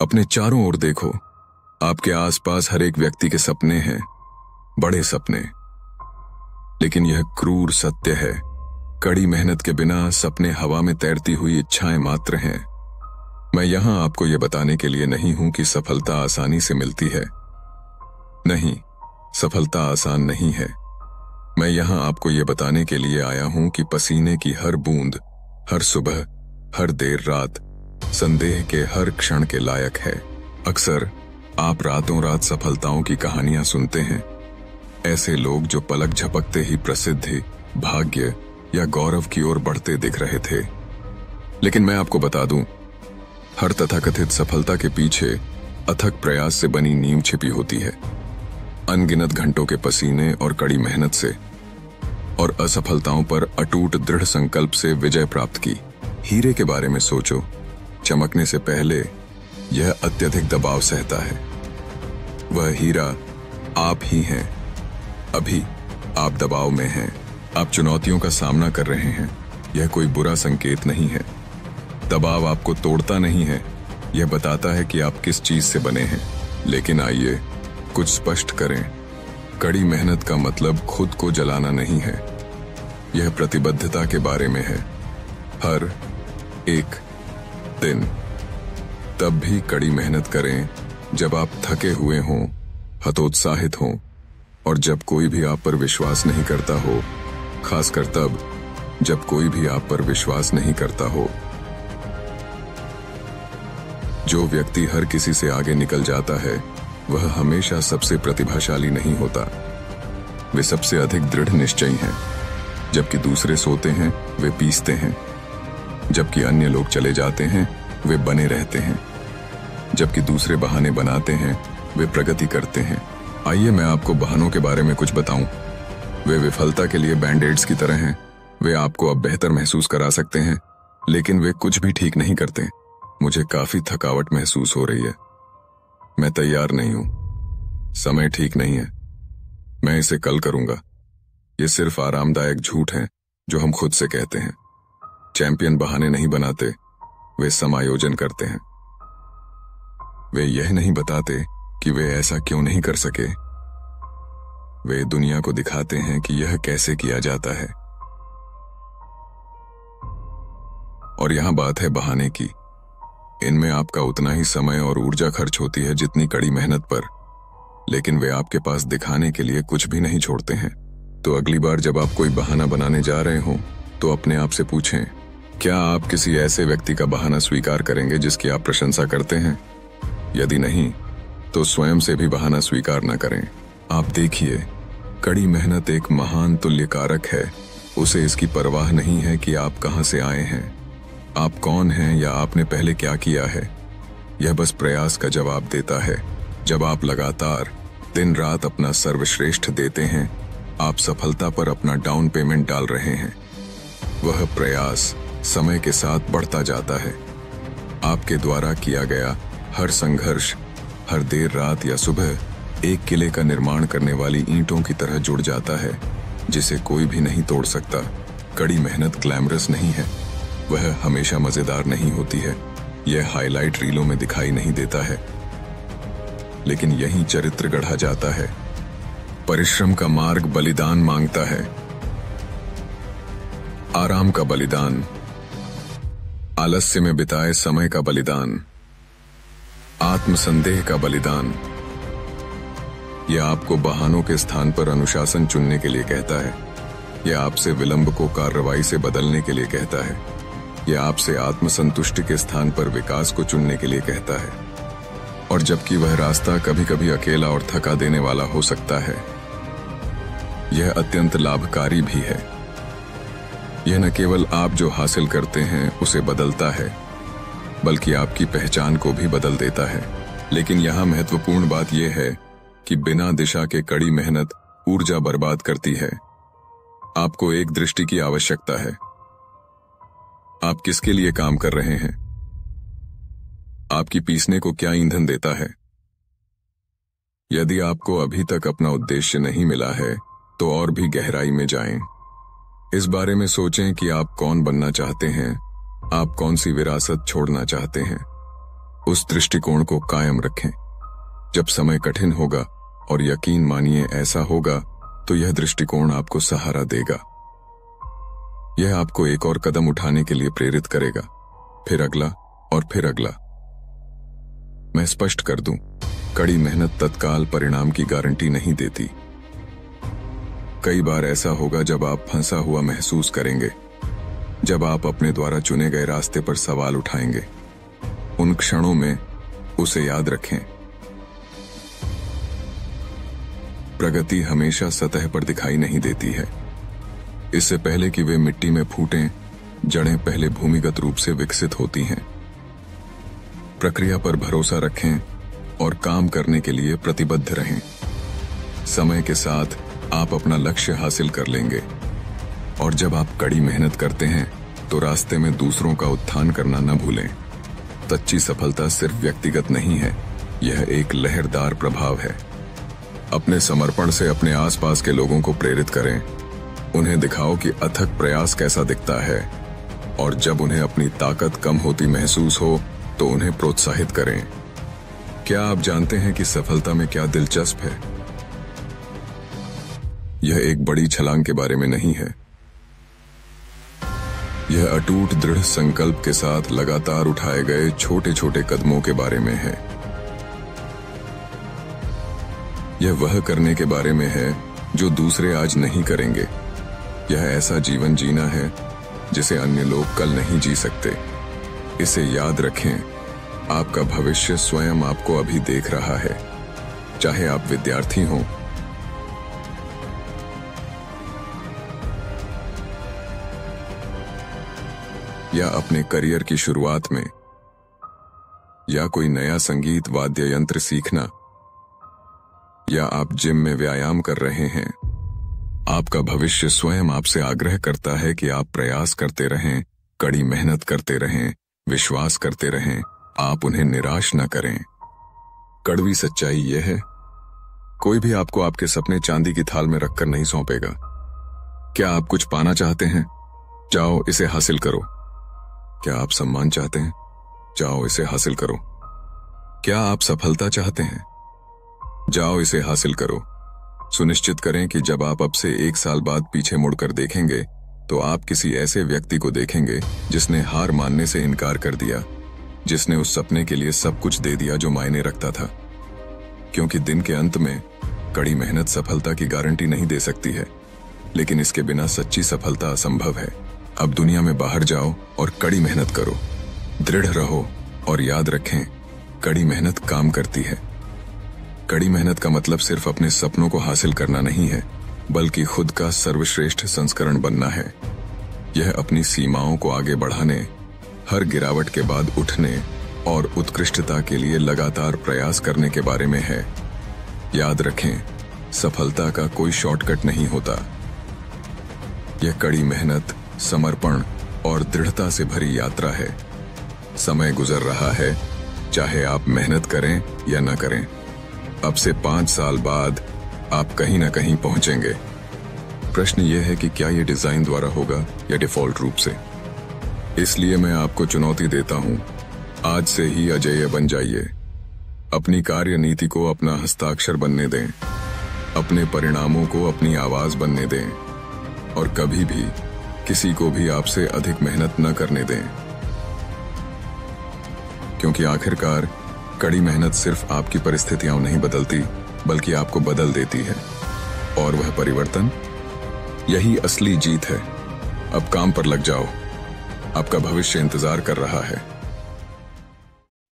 अपने चारों ओर देखो। आपके आसपास हर एक व्यक्ति के सपने हैं, बड़े सपने। लेकिन यह क्रूर सत्य है, कड़ी मेहनत के बिना सपने हवा में तैरती हुई इच्छाएं मात्र हैं। मैं यहां आपको यह बताने के लिए नहीं हूं कि सफलता आसानी से मिलती है। नहीं, सफलता आसान नहीं है। मैं यहां आपको यह बताने के लिए आया हूं कि पसीने की हर बूंद, हर सुबह, हर देर रात, संदेह के हर क्षण के लायक है। अक्सर आप रातों रात सफलताओं की कहानियां सुनते हैं। ऐसे लोग जो पलक झपकते ही प्रसिद्धि, भाग्य या गौरव की ओर बढ़ते दिख रहे थे। लेकिन मैं आपको बता दूं, हर तथाकथित सफलता के पीछे अथक प्रयास से बनी नींव छिपी होती है। अनगिनत घंटों के पसीने और कड़ी मेहनत से, और असफलताओं पर अटूट दृढ़ संकल्प से विजय प्राप्त की। हीरे के बारे में सोचो, चमकने से पहले यह अत्यधिक दबाव सहता है। वह हीरा आप ही हैं। अभी आप दबाव में हैं, आप चुनौतियों का सामना कर रहे हैं। यह कोई बुरा संकेत नहीं है। दबाव आपको तोड़ता नहीं है, यह बताता है कि आप किस चीज से बने हैं। लेकिन आइए कुछ स्पष्ट करें, कड़ी मेहनत का मतलब खुद को जलाना नहीं है। यह प्रतिबद्धता के बारे में है। हर एक दिन तब भी कड़ी मेहनत करें जब आप थके हुए हों, हतोत्साहित हों, और जब कोई भी आप पर विश्वास नहीं करता हो। खासकर तब जब कोई भी आप पर विश्वास नहीं करता हो। जो व्यक्ति हर किसी से आगे निकल जाता है, वह हमेशा सबसे प्रतिभाशाली नहीं होता। वे सबसे अधिक दृढ़ निश्चयी हैं। जबकि दूसरे सोते हैं, वे पीसते हैं। जबकि अन्य लोग चले जाते हैं, वे बने रहते हैं। जबकि दूसरे बहाने बनाते हैं, वे प्रगति करते हैं। आइए मैं आपको बहानों के बारे में कुछ बताऊं। वे विफलता के लिए बैंडेड्स की तरह हैं। वे आपको अब बेहतर महसूस करा सकते हैं, लेकिन वे कुछ भी ठीक नहीं करते। मुझे काफी थकावट महसूस हो रही है। मैं तैयार नहीं हूं। समय ठीक नहीं है। मैं इसे कल करूंगा। ये सिर्फ आरामदायक झूठ है जो हम खुद से कहते हैं। चैंपियन बहाने नहीं बनाते, वे समायोजन करते हैं। वे यह नहीं बताते कि वे ऐसा क्यों नहीं कर सके। वे दुनिया को दिखाते हैं कि यह कैसे किया जाता है। और यहां बात है बहाने की। इनमें आपका उतना ही समय और ऊर्जा खर्च होती है जितनी कड़ी मेहनत पर, लेकिन वे आपके पास दिखाने के लिए कुछ भी नहीं छोड़ते हैं। तो अगली बार जब आप कोई बहाना बनाने जा रहे हो, तो अपने आप से पूछें, क्या आप किसी ऐसे व्यक्ति का बहाना स्वीकार करेंगे जिसकी आप प्रशंसा करते हैं? यदि नहीं, तो स्वयं से भी बहाना स्वीकार न करें। आप देखिए, कड़ी मेहनत एक महान तुल्यकारक है। उसे इसकी परवाह नहीं है कि आप कहां से आए हैं, आप कौन हैं या आपने पहले क्या किया है। यह बस प्रयास का जवाब देता है। जब आप लगातार दिन रात अपना सर्वश्रेष्ठ देते हैं, आप सफलता पर अपना डाउन पेमेंट डाल रहे हैं। वह प्रयास समय के साथ बढ़ता जाता है। आपके द्वारा किया गया हर संघर्ष, हर देर रात या सुबह एक किले का निर्माण करने वाली ईंटों की तरह जुड़ जाता है, जिसे कोई भी नहीं तोड़ सकता। कड़ी मेहनत ग्लैमरस नहीं है। वह हमेशा मजेदार नहीं होती है। यह हाईलाइट रीलों में दिखाई नहीं देता है, लेकिन यहीं चरित्र गढ़ा जाता है। परिश्रम का मार्ग बलिदान मांगता है। आराम का बलिदान, आलस्य में बिताए समय का बलिदान, आत्मसंदेह का बलिदान। यह आपको बहानों के स्थान पर अनुशासन चुनने के लिए कहता है। यह आपसे विलंब को कार्रवाई से बदलने के लिए कहता है। यह आपसे आत्मसंतुष्टि के स्थान पर विकास को चुनने के लिए कहता है। और जबकि वह रास्ता कभी कभी अकेला और थका देने वाला हो सकता है, यह अत्यंत लाभकारी भी है। यह न केवल आप जो हासिल करते हैं उसे बदलता है, बल्कि आपकी पहचान को भी बदल देता है। लेकिन यहां महत्वपूर्ण बात यह है कि बिना दिशा के कड़ी मेहनत ऊर्जा बर्बाद करती है। आपको एक दृष्टि की आवश्यकता है। आप किसके लिए काम कर रहे हैं? आपकी पीसने को क्या ईंधन देता है? यदि आपको अभी तक अपना उद्देश्य नहीं मिला है, तो और भी गहराई में जाएं। इस बारे में सोचें कि आप कौन बनना चाहते हैं, आप कौन सी विरासत छोड़ना चाहते हैं। उस दृष्टिकोण को कायम रखें। जब समय कठिन होगा, और यकीन मानिए ऐसा होगा, तो यह दृष्टिकोण आपको सहारा देगा। यह आपको एक और कदम उठाने के लिए प्रेरित करेगा, फिर अगला और फिर अगला। मैं स्पष्ट कर दूं, कड़ी मेहनत तत्काल परिणाम की गारंटी नहीं देती। कई बार ऐसा होगा जब आप फंसा हुआ महसूस करेंगे, जब आप अपने द्वारा चुने गए रास्ते पर सवाल उठाएंगे। उन क्षणों में उसे याद रखें, प्रगति हमेशा सतह पर दिखाई नहीं देती है। इससे पहले कि वे मिट्टी में फूटें, जड़ें पहले भूमिगत रूप से विकसित होती हैं। प्रक्रिया पर भरोसा रखें और काम करने के लिए प्रतिबद्ध रहें। समय के साथ आप अपना लक्ष्य हासिल कर लेंगे, और जब आप कड़ी मेहनत करते हैं तो रास्ते में दूसरों का उत्थान करना न भूलें। सच्ची सफलता सिर्फ व्यक्तिगत नहीं है, यह एक लहरदार प्रभाव है। अपने समर्पण से अपने आसपास के लोगों को प्रेरित करें। उन्हें दिखाओ कि अथक प्रयास कैसा दिखता है, और जब उन्हें अपनी ताकत कम होती महसूस हो तो उन्हें प्रोत्साहित करें। क्या आप जानते हैं कि सफलता में क्या दिलचस्प है? यह एक बड़ी छलांग के बारे में नहीं है। यह अटूट दृढ़ संकल्प के साथ लगातार उठाए गए छोटे छोटे कदमों के बारे में है। यह वह करने के बारे में है जो दूसरे आज नहीं करेंगे। यह ऐसा जीवन जीना है जिसे अन्य लोग कल नहीं जी सकते। इसे याद रखें, आपका भविष्य स्वयं आपको अभी देख रहा है, चाहे आप विद्यार्थी हों या अपने करियर की शुरुआत में, या कोई नया संगीत वाद्य यंत्र सीखना, या आप जिम में व्यायाम कर रहे हैं। आपका भविष्य स्वयं आपसे आग्रह करता है कि आप प्रयास करते रहें, कड़ी मेहनत करते रहें, विश्वास करते रहें। आप उन्हें निराश न करें। कड़वी सच्चाई यह है, कोई भी आपको आपके सपने चांदी की थाल में रखकर नहीं सौंपेगा। क्या आप कुछ पाना चाहते हैं? जाओ इसे हासिल करो। क्या आप सम्मान चाहते हैं? जाओ इसे हासिल करो। क्या आप सफलता चाहते हैं? जाओ इसे हासिल करो। सुनिश्चित करें कि जब आप अब से 1 साल बाद पीछे मुड़कर देखेंगे तो आप किसी ऐसे व्यक्ति को देखेंगे जिसने हार मानने से इनकार कर दिया, जिसने उस सपने के लिए सब कुछ दे दिया जो मायने रखता था। क्योंकि दिन के अंत में कड़ी मेहनत सफलता की गारंटी नहीं दे सकती है, लेकिन इसके बिना सच्ची सफलता असंभव है। अब दुनिया में बाहर जाओ और कड़ी मेहनत करो, दृढ़ रहो और याद रखें, कड़ी मेहनत काम करती है। कड़ी मेहनत का मतलब सिर्फ अपने सपनों को हासिल करना नहीं है, बल्कि खुद का सर्वश्रेष्ठ संस्करण बनना है। यह अपनी सीमाओं को आगे बढ़ाने, हर गिरावट के बाद उठने और उत्कृष्टता के लिए लगातार प्रयास करने के बारे में है। याद रखें, सफलता का कोई शॉर्टकट नहीं होता। यह कड़ी मेहनत, समर्पण और दृढ़ता से भरी यात्रा है। समय गुजर रहा है, चाहे आप मेहनत करें या न करें। अब से 5 साल बाद आप कहीं ना कहीं पहुंचेंगे। प्रश्न यह है कि क्या यह डिजाइन द्वारा होगा या डिफॉल्ट रूप से। इसलिए मैं आपको चुनौती देता हूं, आज से ही अजेय बन जाइए। अपनी कार्य नीति को अपना हस्ताक्षर बनने दें, अपने परिणामों को अपनी आवाज बनने दें, और कभी भी किसी को भी आपसे अधिक मेहनत न करने दें। क्योंकि आखिरकार कड़ी मेहनत सिर्फ आपकी परिस्थितियां नहीं बदलती, बल्कि आपको बदल देती है। और वह परिवर्तन, यही असली जीत है। अब काम पर लग जाओ, आपका भविष्य इंतजार कर रहा है।